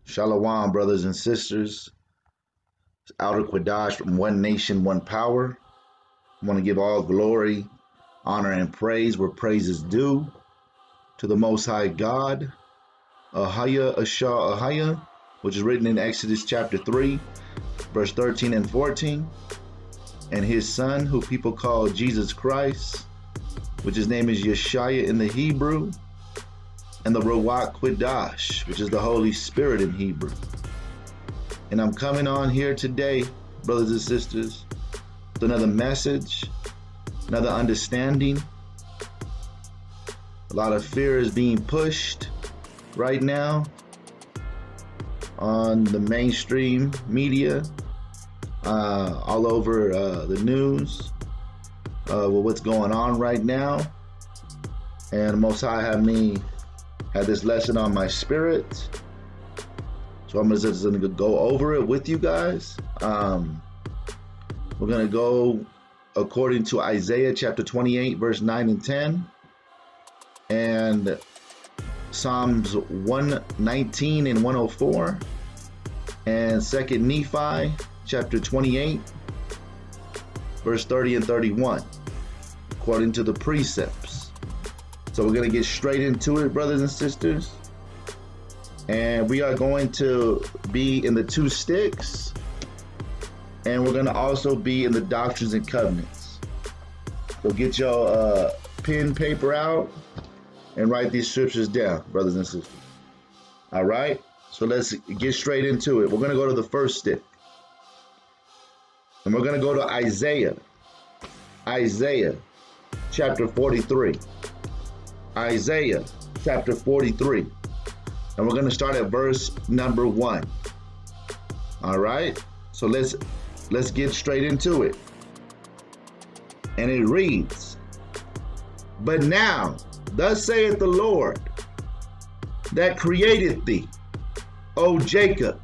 Shalom, brothers and sisters. It's Outer Quadash from One Nation, One Power. I want to give all glory, honor, and praise where praise is due to the Most High God, Ahaya, Ashah, Ahaya, which is written in Exodus chapter 3, verse 13 and 14, and his son, who people call Jesus Christ, which his name is Yeshaya in the Hebrew, and the Ruach Quadash, which is the Holy Spirit in Hebrew. And I'm coming on here today, brothers and sisters, with another message, another understanding. A lot of fear is being pushed right now on the mainstream media, all over the news, with what's going on right now. And Most High had this lesson on my spirit, so I'm just going to go over it with you guys. We're going to go according to Isaiah chapter 28 verse 9 and 10, and Psalms 119 and 104, and 2 Nephi chapter 28 verse 30 and 31, according to the precepts. So we're going to get straight into it, brothers and sisters. And we are going to be in the two sticks. And we're going to also be in the doctrines and covenants. So get your pen, paper out and write these scriptures down, brothers and sisters. All right? So let's get straight into it. We're going to go to the first stick. And we're going to go to Isaiah. Isaiah chapter 43. Isaiah chapter 43, and we're going to start at verse number 1. All right, so let's get straight into it. And it reads, "But now thus saith the Lord that created thee, O Jacob,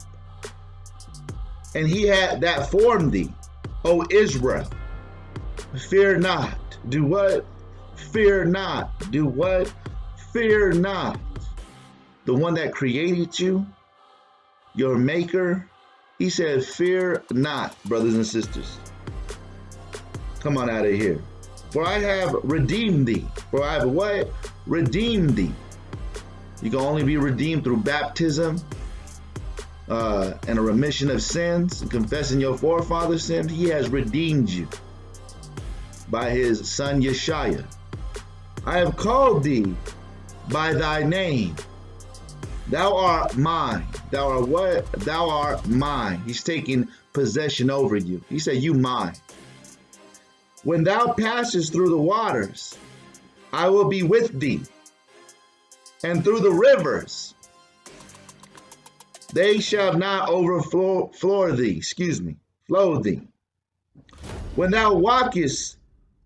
and he that formed thee, O Israel, fear not." Do what? Fear not. Do what? Fear not. The one that created you, your maker, he said, fear not, brothers and sisters. Come on out of here. For I have redeemed thee. For I have what? Redeemed thee. You can only be redeemed through baptism and a remission of sins, and confessing your forefathers' sins. He has redeemed you by his son Yeshaya. I have called thee by thy name. Thou art mine. Thou art what? Thou art mine. He's taking possession over you. He said, you mine. When thou passest through the waters, I will be with thee. And through the rivers, they shall not overflow thee. Flow thee. When thou walkest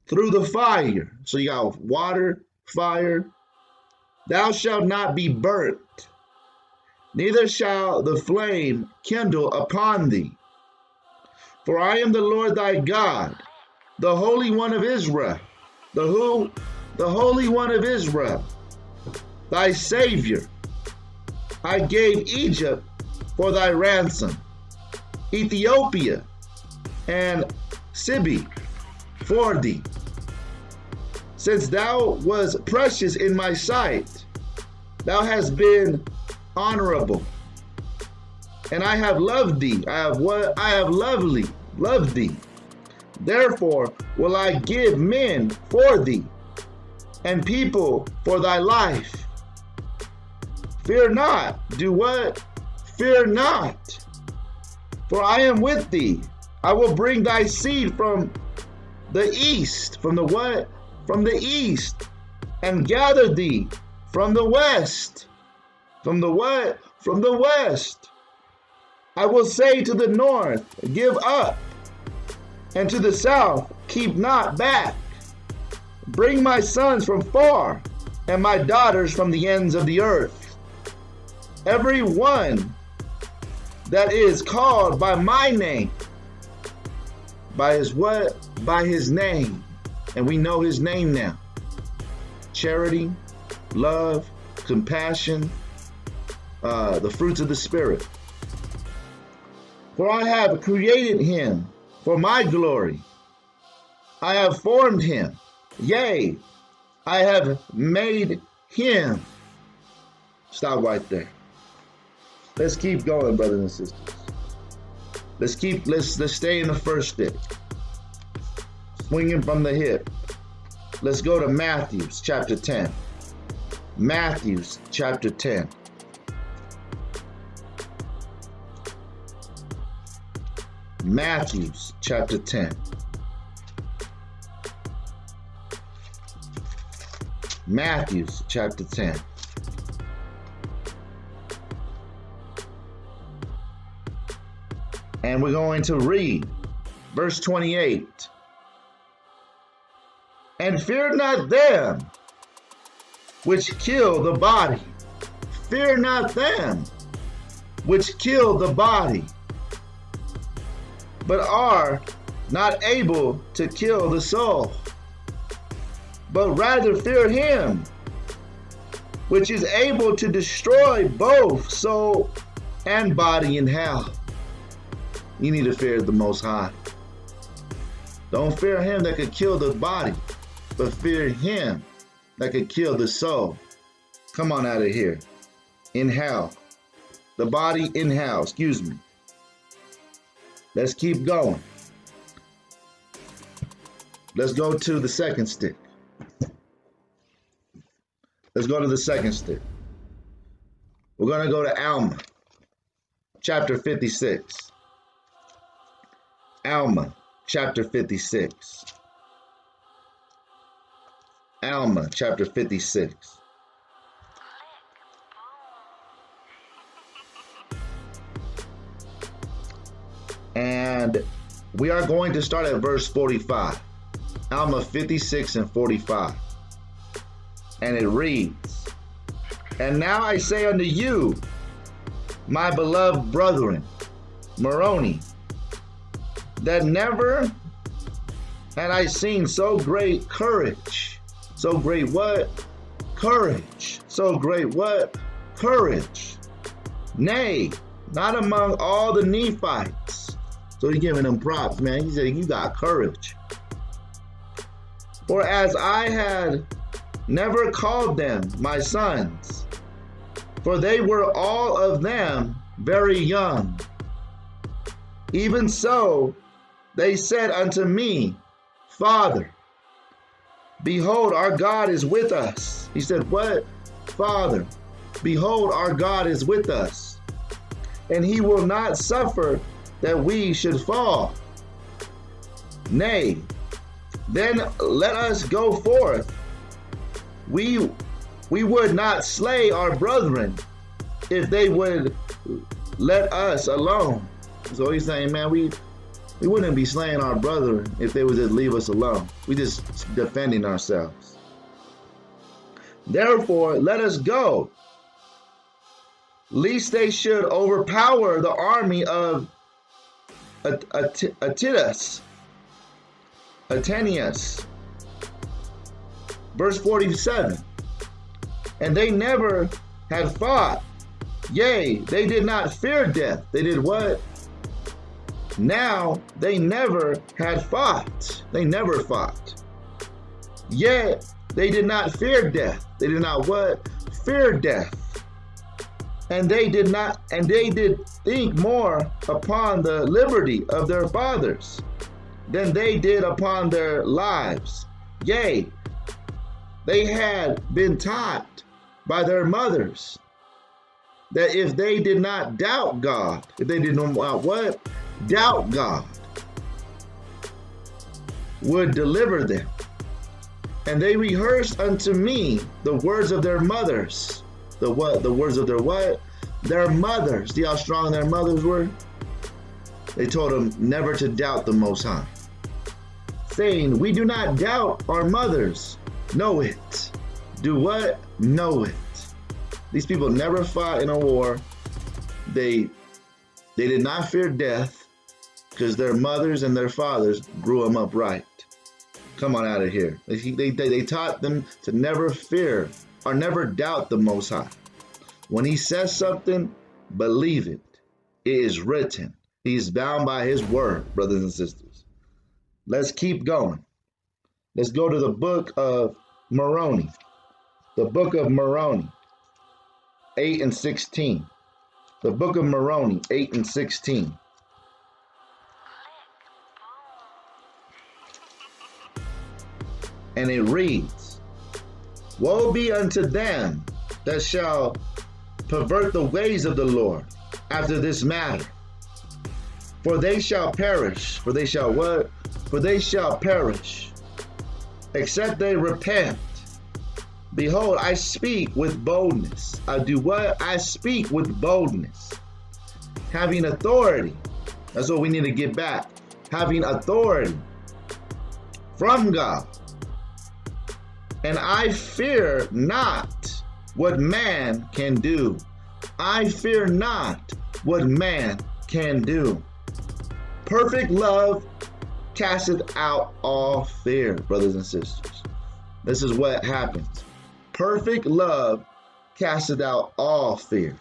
through the fire, so you got water, fire, thou shalt not be burnt, neither shall the flame kindle upon thee. For I am the Lord thy God, the Holy One of Israel. The who? The Holy One of Israel, thy Savior. I gave Egypt for thy ransom, Ethiopia and Sibi for thee. Since thou was precious in my sight, thou hast been honorable, and I have loved thee. I have loved thee. Therefore will I give men for thee, and people for thy life. Fear not. Do what? Fear not. For I am with thee. I will bring thy seed from the east. From the what? From the east, and gather thee from the west. From the what? From the west. I will say to the north, give up, and to the south, keep not back. Bring my sons from far, and my daughters from the ends of the earth. Every one that is called by my name, by his what? By his name. And we know his name now. Charity, love, compassion, the fruits of the Spirit. For I have created him for my glory. I have formed him. Yea, I have made him. Stop right there. Let's keep going, brothers and sisters. Let's stay in the first stick. Swinging from the hip. Let's go to Matthew chapter 10. Matthew chapter 10. Matthew chapter 10. Matthew chapter 10. And we're going to read verse 28. And fear not them which kill the body. Fear not them which kill the body, but are not able to kill the soul. But rather fear him which is able to destroy both soul and body in hell. You need to fear the Most High. Don't fear him that could kill the body, but fear him that could kill the soul. Come on out of here. In hell. The body in hell, excuse me. Let's keep going. Let's go to the second stick. Let's go to the second stick. We're going to go to Alma, chapter 56. Alma, chapter 56. Alma, chapter 56. And we are going to start at verse 45. Alma 56 and 45. And it reads, And now I say unto you, my beloved brethren, Moroni, that never had I seen so great courage. So great what? Courage. So great what? Courage. Nay, not among all the Nephites. So he's giving them props, man. He said, you got courage. For as I had never called them my sons, for they were all of them very young. Even so, they said unto me, Father, behold, our God is with us. He said, what? Father, behold, our God is with us, and he will not suffer that we should fall. Nay, then let us go forth. We would not slay our brethren if they would let us alone. So he's saying, man, we wouldn't be slaying our brother if they would just leave us alone. We just defending ourselves. Therefore, let us go, lest they should overpower the army of Attius. Verse 47. And they never had fought. Yea, they did not fear death. They did what? Now they never had fought. They never fought. Yet they did not fear death. They did not what? Fear death. And they did think more upon the liberty of their fathers than they did upon their lives. Yea, they had been taught by their mothers that if they did not doubt God, if they did not what? Doubt God, would deliver them. And they rehearsed unto me the words of their mothers. The what? The words of their what? Their mothers. See how strong their mothers were? They told them never to doubt the Most High, saying, we do not doubt our mothers. Know it. Do what? Know it. These people never fought in a war. They did not fear death because their mothers and their fathers grew them up right. Come on out of here. They taught them to never fear or never doubt the Most High. When he says something, believe it. It is written. He's bound by his word, brothers and sisters. Let's keep going. Let's go to the book of Moroni. The book of Moroni, 8 and 16. The book of Moroni, 8 and 16. And it reads, woe be unto them that shall pervert the ways of the Lord after this matter. For they shall perish. For they shall what? For they shall perish, except they repent. Behold, I speak with boldness. I do what? I speak with boldness. Having authority. That's what we need to get back. Having authority from God. And I fear not what man can do. I fear not what man can do. Perfect love casteth out all fear, brothers and sisters. This is what happens. Perfect love casteth out all fear.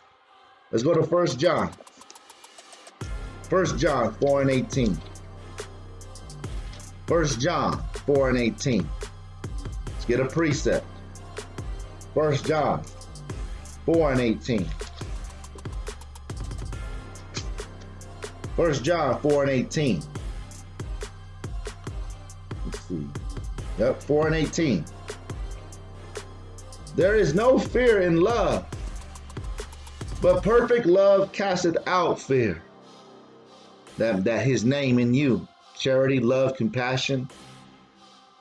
Let's go to 1 John. 1 John 4 and 18. 1 John 4 and 18. Let's get a precept. 1 John 4 and 18. 1 John 4 and 18. Let's see. Yep, 4 and 18. There is no fear in love, but perfect love casteth out fear. That his name in you. Charity, love, compassion.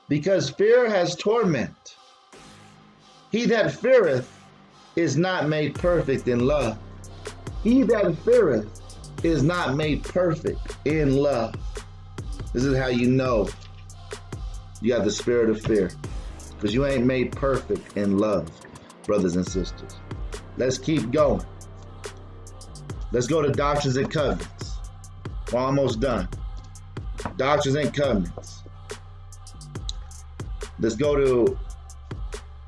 Because fear has torment. He that feareth is not made perfect in love. He that feareth is not made perfect in love. This is how you know you got the spirit of fear, because you ain't made perfect in love, brothers and sisters. Let's keep going. Let's go to Doctrines and Covenants. We're almost done. Doctrines and Covenants. Let's go to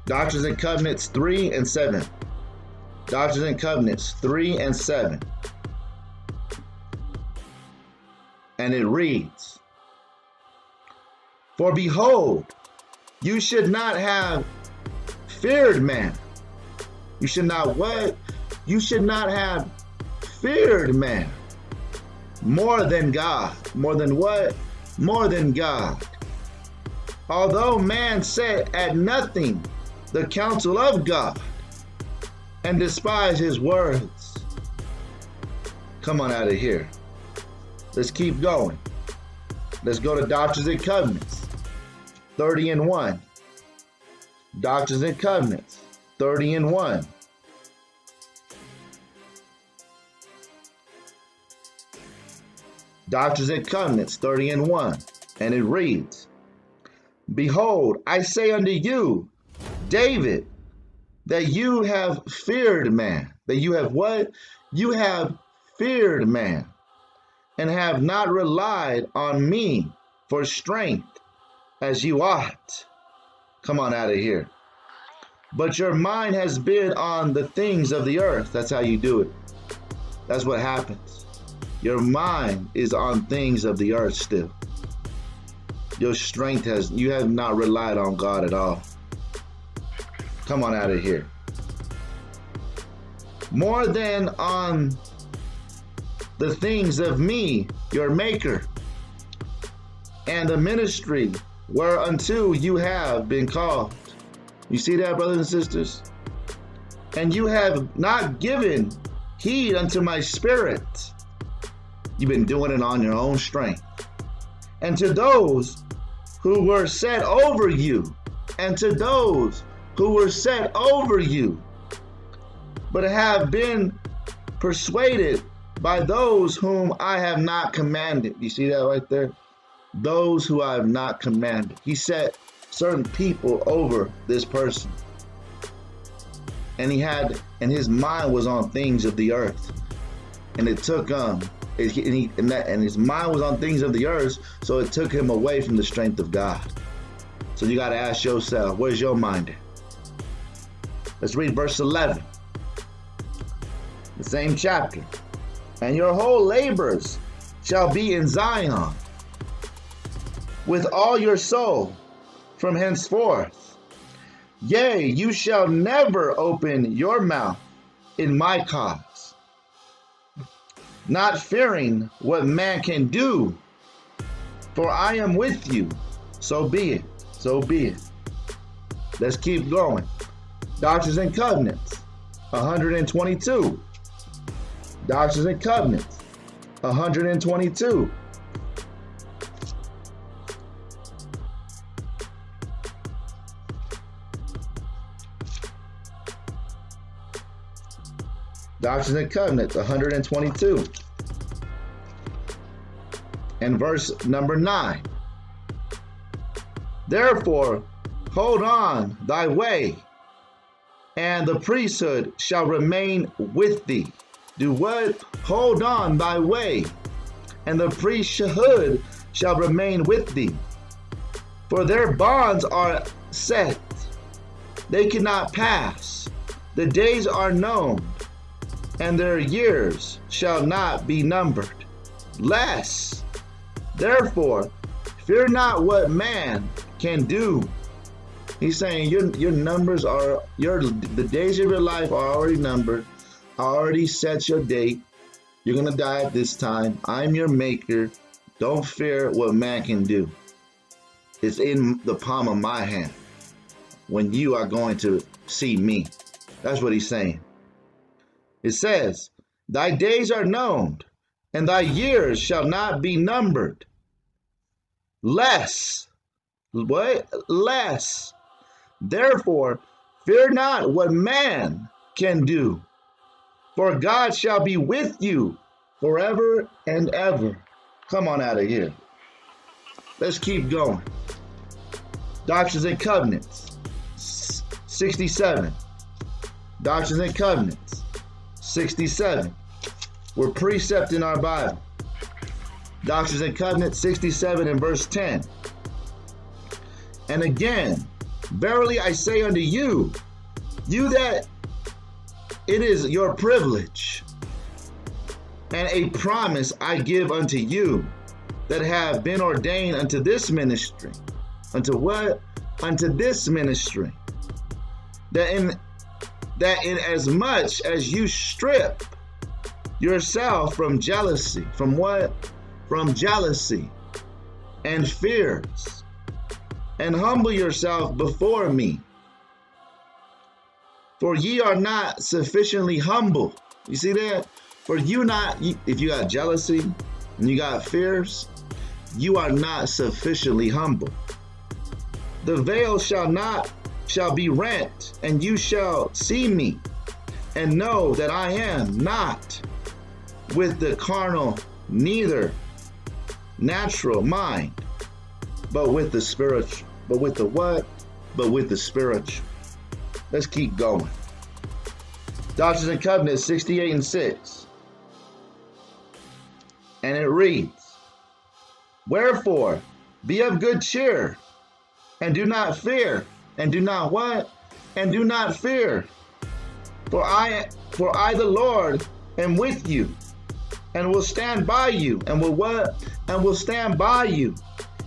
Doctrines and Covenants 3 and 7. Doctrines and Covenants 3 and 7. And it reads, for behold, you should not have feared man. You should not what? You should not have feared man more than God. More than what? More than God. Although man set at nothing the counsel of God and despise his words. Come on out of here. Let's keep going. Let's go to Doctrines and Covenants 30 and 1. Doctrines and Covenants 30 and 1. Doctrines and Covenants 30 and 1. And it reads, behold, I say unto you, David, that you have feared man. That you have what? You have feared man, and have not relied on me for strength as you ought. Come on out of here. But your mind has been on the things of the earth. That's how you do it. That's what happens. Your mind is on things of the earth still. Your strength you have not relied on God at all. Come on out of here. More than on the things of me, your maker, and the ministry whereunto you have been called. You see that, brothers and sisters? And you have not given heed unto my spirit. You've been doing it on your own strength. And to those who were set over you, and to those who were set over you, but have been persuaded by those whom I have not commanded. You see that right there? Those who I have not commanded. He set certain people over this person. And his mind was on things of the earth. And it took and his mind was on things of the earth, so it took him away from the strength of God. So you got to ask yourself, where's your mind at? Let's read verse 11. the same chapter. And your whole labors shall be in Zion, with all your soul from henceforth. Yea, you shall never open your mouth in my cause, not fearing what man can do, for I am with you. So be it, so be it. Let's keep going. Doctrines and Covenants, 122. Doctrines and Covenants, 122. Doctrines and Covenants, 122. And verse number 9. Therefore, hold on thy way, and the priesthood shall remain with thee. Do what? Hold on thy way, and the priesthood shall remain with thee. For their bonds are set, they cannot pass. The days are known, and their years shall not be numbered. Less, therefore, fear not what man can do. He's saying your numbers are, the days of your life are already numbered. I already set your date. You're going to die at this time. I'm your maker. Don't fear what man can do. It's in the palm of my hand when you are going to see me. That's what he's saying. It says, thy days are known, and thy years shall not be numbered. Less. What? Less. Therefore, fear not what man can do, for God shall be with you forever and ever. Come on out of here. Let's keep going. Doctrines and Covenants, 67. Doctrines and Covenants, 67. We're precepting our Bible. Doctrines and Covenants, 67 and verse 10. And again, verily I say unto you, that it is your privilege and a promise I give unto you that have been ordained unto this ministry. Unto what? Unto this ministry. That in as much as you strip yourself from jealousy. From what? From jealousy and fears, and humble yourself before me. For ye are not sufficiently humble. You see that? For you not, if you got jealousy and you got fears, you are not sufficiently humble. The veil shall be rent, and you shall see me, and know that I am not with the carnal, neither natural mind, but with the spiritual. But with the what? But with the spiritual. Let's keep going. Doctrines and Covenants, 68 and 6. And it reads, wherefore, be of good cheer, and do not fear, and do not what? And do not fear. For I the Lord am with you, and will stand by you, and will what? And will stand by you.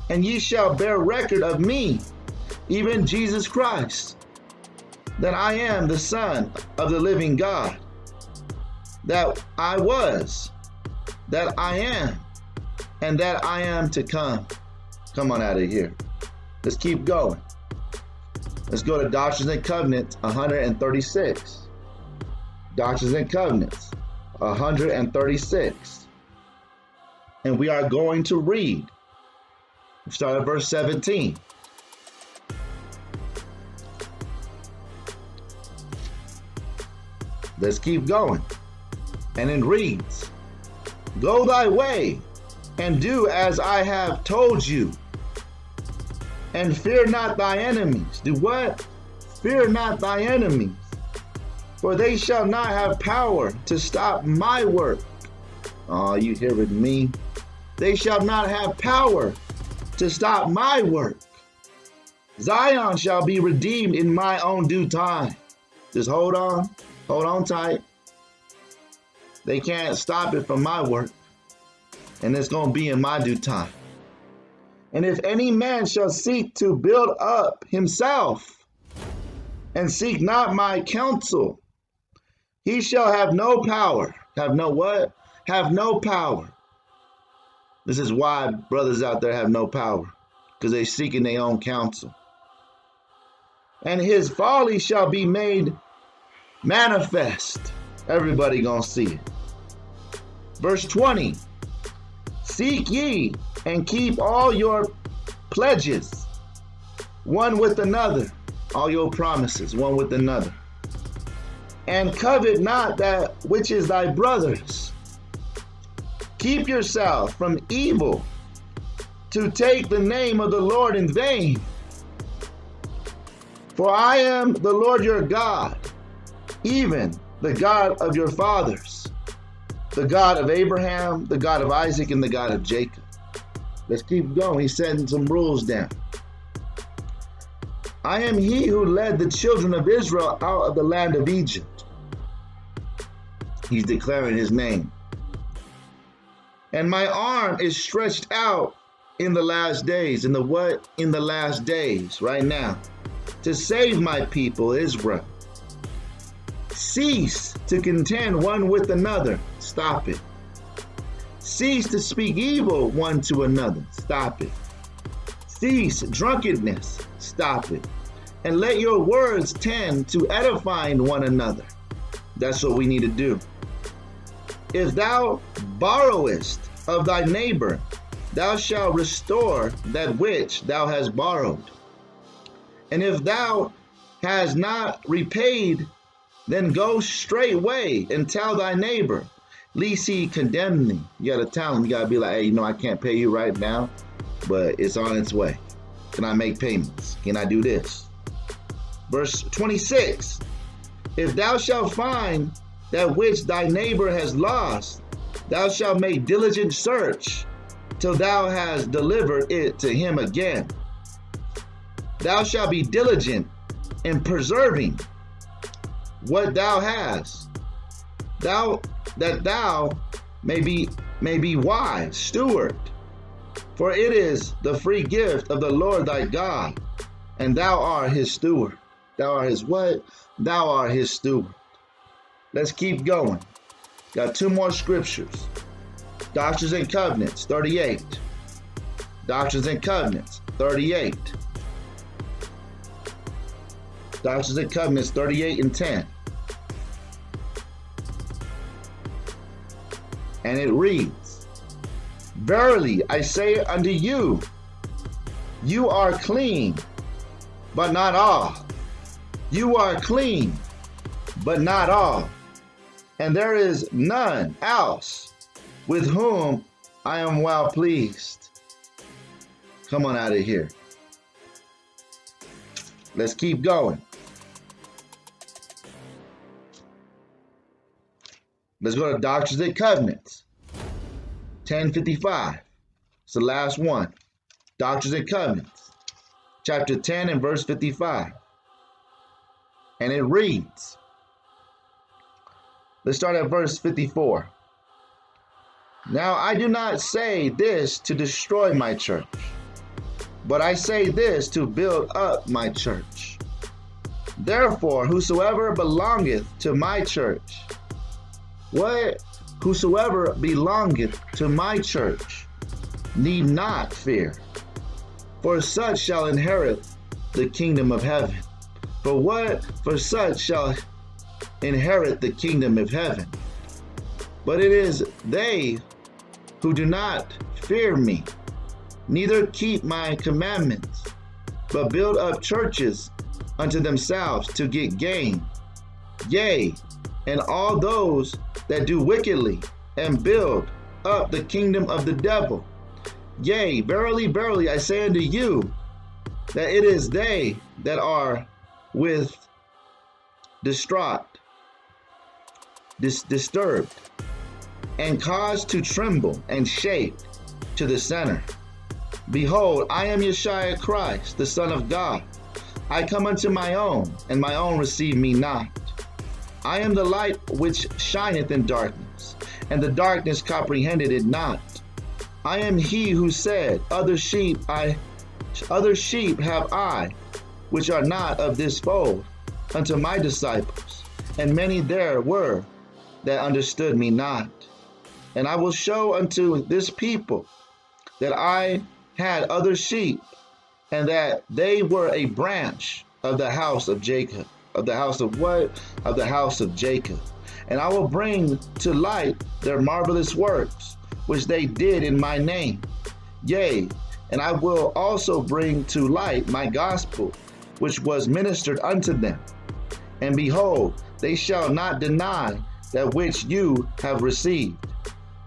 And ye shall bear record of me, even Jesus Christ, that I am the Son of the living God, that I was, that I am, and that I am to come. Come on out of here. Let's keep going. Let's go to Doctrines and Covenants, 136. Doctrines and Covenants, 136. And we are going to read. Start at verse 17. Let's keep going. And it reads, go thy way, and do as I have told you, and fear not thy enemies. Do what? Fear not thy enemies, for they shall not have power to stop my work. Oh, you hearing me? They shall not have power to stop my work. Zion shall be redeemed in my own due time. Just hold on tight. They can't stop it from my work, and it's going to be in my due time. And if any man shall seek to build up himself and seek not my counsel, he shall have no power. Have no what? Have no power. This is why brothers out there have no power, because they're seeking their own counsel. And his folly shall be made manifest. Everybody gonna see it. Verse 20. Seek ye and keep all your pledges one with another, all your promises one with another. And covet not that which is thy brother's. Keep yourself from evil, to take the name of the Lord in vain. For I am the Lord your God, even the God of your fathers, the God of Abraham, the God of Isaac, and the God of Jacob. Let's keep going. He's setting some rules down. I am he who led the children of Israel out of the land of Egypt. He's declaring his name. And my arm is stretched out in the last days. In the what? In the last days, right now, to save my people Israel. Cease to contend one with another. Stop it. Cease to speak evil one to another. Stop it. Cease drunkenness. Stop it. And let your words tend to edifying one another. That's what we need to do. If thou borrowest of thy neighbor, thou shalt restore that which thou hast borrowed. And if thou hast not repaid, then go straightway and tell thy neighbor, lest he condemn thee. You gotta tell him, you gotta be like, hey, I can't pay you right now, but it's on its way. Can I make payments? Can I do this? Verse 26, if thou shalt find that which thy neighbor has lost, thou shalt make diligent search till thou hast delivered it to him again. Thou shalt be diligent in preserving what thou hast, that thou may be wise steward. For it is the free gift of the Lord thy God, and thou art his steward. Thou art his what? Thou art his steward. Let's keep going. Got two more scriptures. Doctrines and Covenants, 38. Doctrines and Covenants, 38. Doctrines and Covenants, 38 and 10. And it reads, verily I say unto you, you are clean, but not all. You are clean, but not all. And there is none else with whom I am well pleased. Come on out of here. Let's keep going. Let's go to Doctrines and Covenants, 1055. It's the last one. Doctrines and Covenants, chapter 10 and verse 55. And it reads, let's start at verse 54. Now I do not say this to destroy my church, but I say this to build up my church. Therefore, whosoever belongeth to my church, whosoever belongeth to my church need not fear, for such shall inherit the kingdom of heaven. For such shall inherit the kingdom of heaven. But it is they who do not fear me, neither keep my commandments, but build up churches unto themselves to get gain. Yea, and all those that do wickedly and build up the kingdom of the devil. Yea, verily, verily, I say unto you, that it is they that are with disturbed, and caused to tremble and shake to the center. Behold, I am Yeshua Christ, the Son of God. I come unto my own, and my own receive me not. I am the light which shineth in darkness, and the darkness comprehended it not. I am he who said, other sheep have I, which are not of this fold, unto my disciples, and many there were that understood me not. And I will show unto this people that I had other sheep, and that they were a branch of the house of Jacob. Of the house of what? Of the house of Jacob. And I will bring to light their marvelous works, which they did in my name. Yea, and I will also bring to light my gospel, which was ministered unto them. And behold, they shall not deny that which you have received,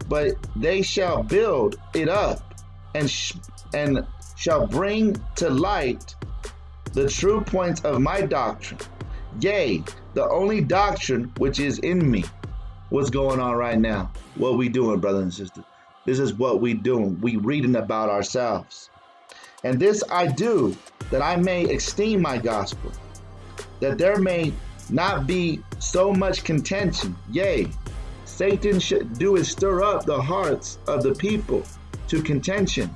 but they shall build it up, and shall bring to light the true points of my doctrine. Yea, the only doctrine which is in me. What's going on right now? What we doing, brothers and sisters? This is what we doing. We reading about ourselves. And this I do, that I may esteem my gospel, that there may not be so much contention. Yea, Satan should do is stir up the hearts of the people to contention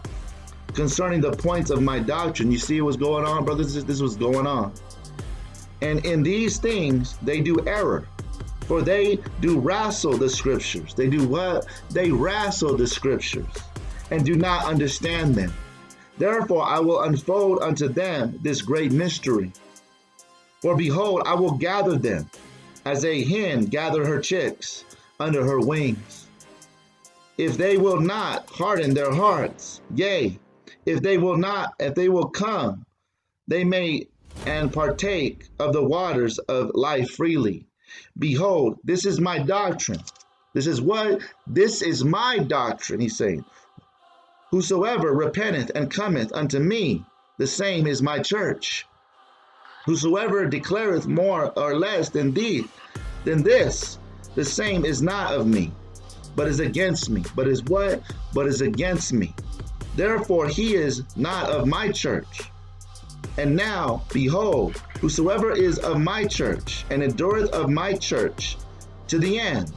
concerning the points of my doctrine. You see what's going on, brothers? This was going on. And in these things they do error, for they do wrestle the scriptures. They do what? They wrestle the scriptures and do not understand them. Therefore I will unfold unto them this great mystery. For behold, I will gather them as a hen gather her chicks under her wings. If they will not harden their hearts, yea, if they will come, they may and partake of the waters of life freely. Behold, this is my doctrine. This is what? This is my doctrine, he's saying. Whosoever repenteth and cometh unto me, the same is my church. Whosoever declareth more or less than this, the same is not of me, but is against me. But is what? But is against me. Therefore he is not of my church. And now, behold, whosoever is of my church, and endureth of my church to the end,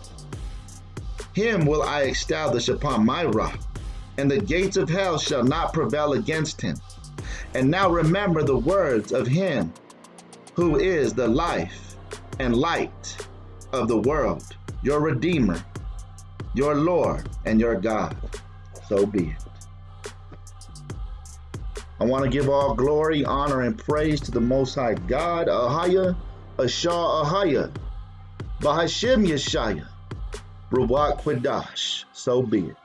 him will I establish upon my rock, and the gates of hell shall not prevail against him. And now remember the words of him who is the life and light of the world, your Redeemer, your Lord, and your God. So be it. I want to give all glory, honor, and praise to the Most High God, Ahaya, Ashah, Ahaya, Bahashim Yeshaya, Ruach Quadash. So be it.